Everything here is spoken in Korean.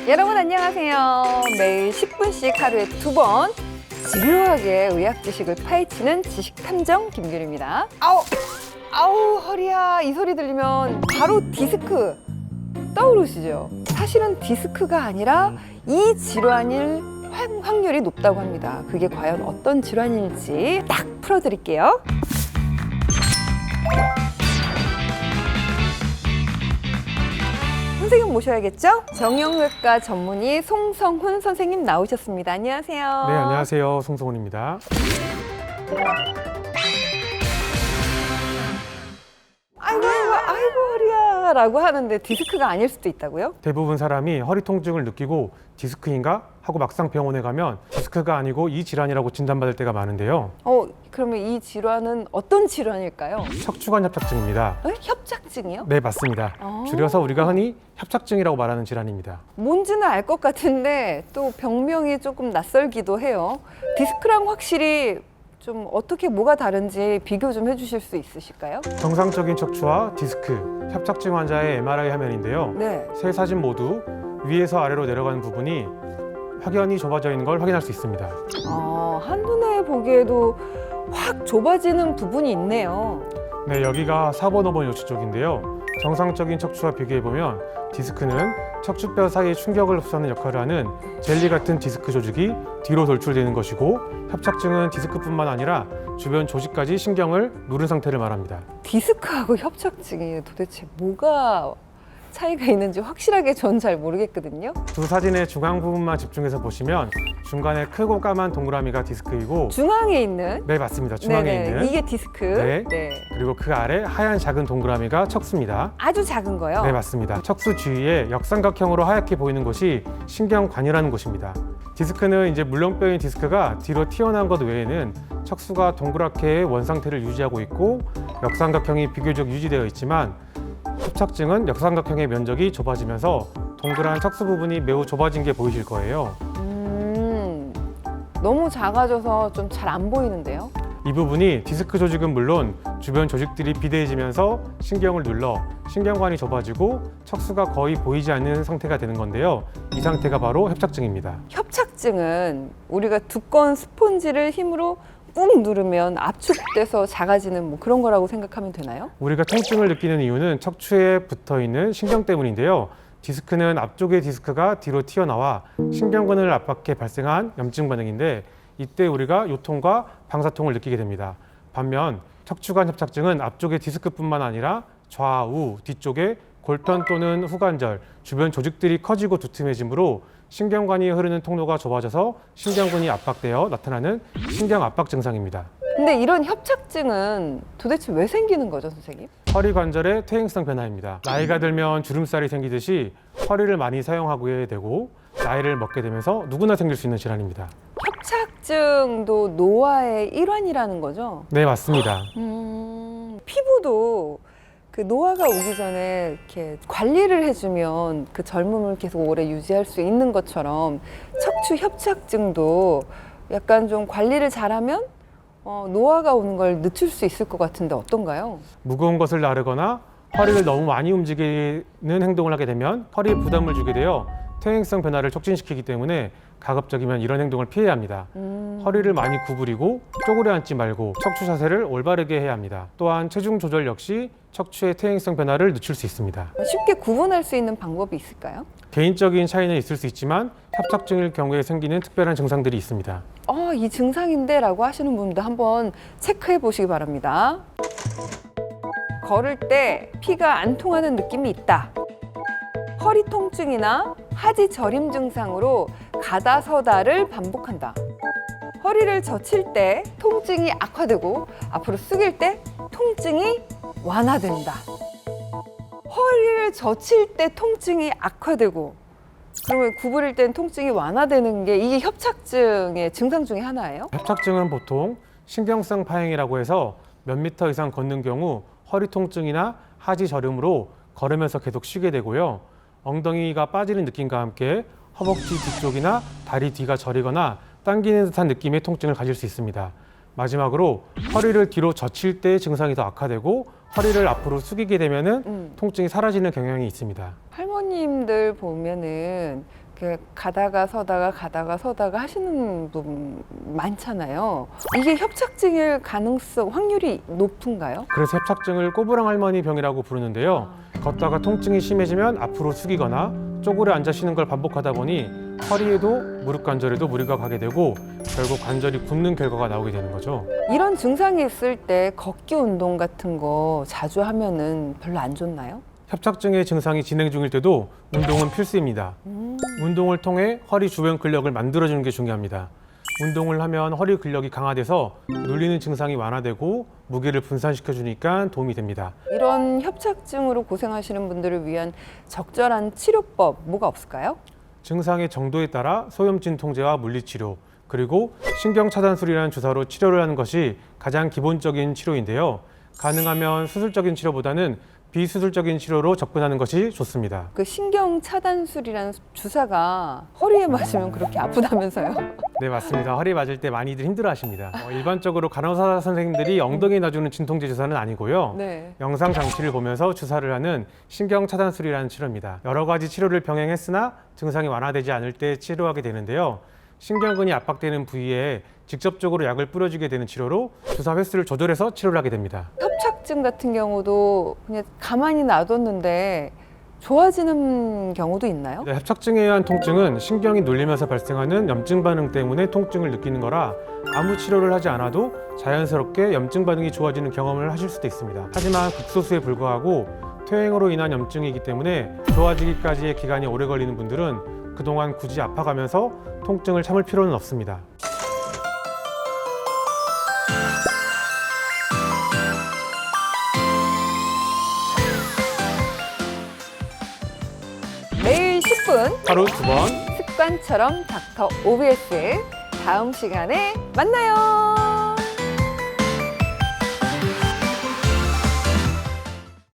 여러분 안녕하세요. 매일 10분씩 하루에 2번 집요하게 의학 지식을 파헤치는 지식탐정 김규리입니다. 아우 허리야, 이 소리 들리면 바로 디스크 떠오르시죠? 사실은 디스크가 아니라 이 질환일 확률이 높다고 합니다. 그게 과연 어떤 질환일지 딱 풀어드릴게요. 선생님 모셔야겠죠? 정형외과 전문의 송성훈 선생님 나오셨습니다. 안녕하세요. 네, 안녕하세요. 송성훈입니다. 아이고 허리야 라고 하는데 디스크가 아닐 수도 있다고요? 대부분 사람이 허리 통증을 느끼고 디스크인가? 하고 막상 병원에 가면 디스크가 아니고 이 질환이라고 진단받을 때가 많은데요. 그러면 이 질환은 어떤 질환일까요? 척추관 협착증입니다. 협착증이요? 네, 맞습니다. 줄여서 우리가 흔히 협착증이라고 말하는 질환입니다. 뭔지는 알 것 같은데 또 병명이 조금 낯설기도 해요. 디스크랑 확실히 좀 어떻게 뭐가 다른지 비교 좀 해주실 수 있으실까요? 정상적인 척추와 디스크, 협착증 환자의 MRI 화면인데요. 네. 세 사진 모두 위에서 아래로 내려가는 부분이 확연히 좁아져 있는 걸 확인할 수 있습니다. 한눈에 보기에도 확 좁아지는 부분이 있네요. 네, 여기가 4번, 5번 요추 쪽인데요. 정상적인 척추와 비교해보면 디스크는 척추뼈 사이에 충격을 흡수하는 역할을 하는 젤리 같은 디스크 조직이 뒤로 돌출되는 것이고, 협착증은 디스크뿐만 아니라 주변 조직까지 신경을 누른 상태를 말합니다. 디스크하고 협착증이 도대체 뭐가 차이가 있는지 확실하게 전 잘 모르겠거든요. 두 사진의 중앙 부분만 집중해서 보시면 중간에 크고 까만 동그라미가 디스크이고, 중앙에 있는? 네, 맞습니다. 중앙에 네네, 있는 이게 디스크. 네. 네. 그리고 그 아래 하얀 작은 동그라미가 척수입니다. 아주 작은 거요? 네, 맞습니다. 척수 주위에 역삼각형으로 하얗게 보이는 곳이 신경관이라는 곳입니다. 디스크는 이제 물렁뼈인 디스크가 뒤로 튀어나온 것 외에는 척수가 동그랗게 원 상태를 유지하고 있고 역삼각형이 비교적 유지되어 있지만, 협착증은 역삼각형의 면적이 좁아지면서 동그란 척수 부분이 매우 좁아진 게 보이실 거예요. 너무 작아져서 좀 잘 안 보이는데요? 이 부분이 디스크 조직은 물론 주변 조직들이 비대해지면서 신경을 눌러 신경관이 좁아지고 척수가 거의 보이지 않는 상태가 되는 건데요. 이 상태가 바로 협착증입니다. 협착증은 우리가 두꺼운 스폰지를 힘으로 꾹 누르면 압축돼서 작아지는 뭐 그런 거라고 생각하면 되나요? 우리가 통증을 느끼는 이유는 척추에 붙어있는 신경 때문인데요. 디스크는 앞쪽의 디스크가 뒤로 튀어나와 신경근을 압박해 발생한 염증 반응인데, 이때 우리가 요통과 방사통을 느끼게 됩니다. 반면 척추관 협착증은 앞쪽의 디스크뿐만 아니라 좌우, 뒤쪽에 골편 또는 후관절, 주변 조직들이 커지고 두툼해지므로 신경관이 흐르는 통로가 좁아져서 신경근이 압박되어 나타나는 신경압박 증상입니다. 근데 이런 협착증은 도대체 왜 생기는 거죠, 선생님? 허리 관절의 퇴행성 변화입니다. 나이가 들면 주름살이 생기듯이 허리를 많이 사용하게 되고 나이를 먹게 되면서 누구나 생길 수 있는 질환입니다. 협착증도 노화의 일환이라는 거죠? 네, 맞습니다. 피부도 그 노화가 오기 전에 이렇게 관리를 해주면 그 젊음을 계속 오래 유지할 수 있는 것처럼 척추 협착증도 약간 좀 관리를 잘하면 노화가 오는 걸 늦출 수 있을 것 같은데 어떤가요? 무거운 것을 나르거나 허리를 너무 많이 움직이는 행동을 하게 되면 허리에 부담을 주게 되어 퇴행성 변화를 촉진시키기 때문에 가급적이면 이런 행동을 피해야 합니다. 허리를 많이 구부리고 쪼그려 앉지 말고 척추 자세를 올바르게 해야 합니다. 또한 체중 조절 역시 척추의 퇴행성 변화를 늦출 수 있습니다. 쉽게 구분할 수 있는 방법이 있을까요? 개인적인 차이는 있을 수 있지만 협착증일 경우에 생기는 특별한 증상들이 있습니다. 이 증상인데 라고 하시는 분도 한번 체크해 보시기 바랍니다. 걸을 때 피가 안 통하는 느낌이 있다. 허리 통증이나 하지 저림 증상으로 가다 서다를 반복한다. 허리를 젖힐 때 통증이 악화되고 앞으로 숙일 때 통증이 완화된다. 허리를 젖힐 때 통증이 악화되고 그러면 구부릴 땐 통증이 완화되는 게 이게 협착증의 증상 중에 하나예요? 협착증은 보통 신경성 파행이라고 해서 몇 미터 이상 걷는 경우 허리 통증이나 하지 저림으로 걸으면서 계속 쉬게 되고요. 엉덩이가 빠지는 느낌과 함께 허벅지 뒤쪽이나 다리 뒤가 저리거나 당기는 듯한 느낌의 통증을 가질 수 있습니다. 마지막으로 허리를 뒤로 젖힐 때 증상이 더 악화되고 허리를 앞으로 숙이게 되면은 통증이 사라지는 경향이 있습니다. 할머님들 보면은 이렇게 가다가 서다가 하시는 분 많잖아요. 이게 협착증일 가능성 확률이 높은가요? 그래서 협착증을 꼬부랑 할머니 병이라고 부르는데요. 걷다가 통증이 심해지면 앞으로 숙이거나 쪼그려 앉아 쉬는 걸 반복하다 보니 허리에도 무릎 관절에도 무리가 가게 되고 결국 관절이 굳는 결과가 나오게 되는 거죠. 이런 증상이 있을 때 걷기 운동 같은 거 자주 하면은 별로 안 좋나요? 협착증의 증상이 진행 중일 때도 운동은 필수입니다. 운동을 통해 허리 주변 근력을 만들어주는 게 중요합니다. 운동을 하면 허리 근력이 강화돼서 눌리는 증상이 완화되고 무게를 분산시켜주니까 도움이 됩니다. 이런 협착증으로 고생하시는 분들을 위한 적절한 치료법 뭐가 없을까요? 증상의 정도에 따라 소염진 통제와 물리치료, 그리고 신경차단술이라는 주사로 치료를 하는 것이 가장 기본적인 치료인데요. 가능하면 수술적인 치료보다는 비수술적인 치료로 접근하는 것이 좋습니다. 그 신경 차단술이라는 주사가 허리에 맞으면 그렇게 아프다면서요? 네, 맞습니다. 허리 맞을 때 많이들 힘들어하십니다. 일반적으로 간호사 선생님들이 엉덩이에 놔주는 진통제 주사는 아니고요. 네. 영상 장치를 보면서 주사를 하는 신경차단술이라는 치료입니다. 여러 가지 치료를 병행했으나 증상이 완화되지 않을 때 치료하게 되는데요. 신경근이 압박되는 부위에 직접적으로 약을 뿌려주게 되는 치료로 주사 횟수를 조절해서 치료를 하게 됩니다. 협착증 같은 경우도 그냥 가만히 놔뒀는데 좋아지는 경우도 있나요? 네, 협착증에 의한 통증은 신경이 눌리면서 발생하는 염증 반응 때문에 통증을 느끼는 거라 아무 치료를 하지 않아도 자연스럽게 염증 반응이 좋아지는 경험을 하실 수도 있습니다. 하지만 극소수에 불과하고 퇴행으로 인한 염증이기 때문에 좋아지기까지의 기간이 오래 걸리는 분들은 그동안 굳이 아파가면서 통증을 참을 필요는 없습니다. 매일 10분 하루 2번 습관처럼 닥터 OBS 다음 시간에 만나요.